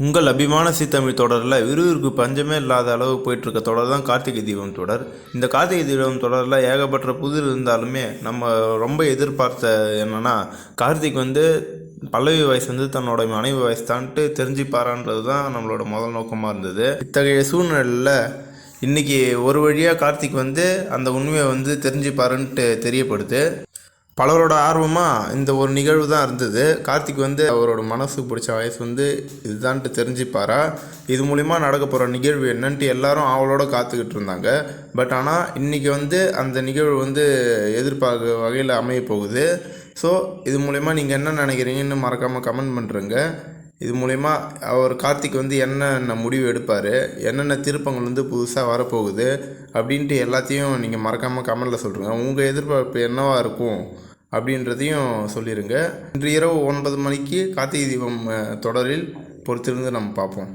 உங்கள் அபிமான தமிழ் தொடரில் விறுவிறுப்பு பஞ்சமே இல்லாத அளவு போயிட்டுருக்க தொடர் தான் கார்த்திகை தீபம் தொடர். இந்த கார்த்திகை தீபம் தொடரில் ஏகப்பட்ட புதிர் இருந்தாலுமே நம்ம ரொம்ப எதிர்பார்த்த என்னென்னா, கார்த்திக் பல்லவி வயசு தன்னோட மனைவி வயசு தான்ட்டு தெரிஞ்சுப்பாரான்றது தான் நம்மளோட முதல் நோக்கமாக இருந்தது. இத்தகைய சூழ்நிலையில் இன்றைக்கி ஒரு வழியாக கார்த்திக் அந்த உண்மையை தெரிஞ்சுப்பாருன்ட்டு தெரியப்படுது. பலரோட ஆர்வமாக இந்த ஒரு நிகழ்வு தான் இருந்தது. கார்த்திக் அவரோட மனசுக்கு பிடிச்ச வயசு இதுதான்ட்டு தெரிஞ்சுப்பாரா, இது மூலிமா நடக்க போகிற நிகழ்வு என்னன்ட்டு எல்லாரும் அவளோட காத்துக்கிட்டு இருந்தாங்க. பட் ஆனால் இன்றைக்கி அந்த நிகழ்வு எதிர்பார்க்க வகையில் அமைய போகுது. ஸோ இது மூலிமா நீங்கள் என்ன நினைக்கிறீங்கன்னு மறக்காமல் கமெண்ட் பண்ணுறேங்க. இது மூலிமா கார்த்திக் என்னென்ன முடிவு எடுப்பார், என்னென்ன திருப்பங்கள் புதுசாக வரப்போகுது அப்படின்ட்டு எல்லாத்தையும் நீங்கள் மறக்காமல் கமெண்டில் சொல்லுங்கள். உங்கள் எதிர்பார்ப்பு என்னவாக இருக்கும் அப்படின்றதையும் சொல்லிடுங்க. இன்று இரவு 9 மணிக்கு கார்த்திகை தீபம் தொடரில் பொறுத்திருந்து நம்ம பார்ப்போம்.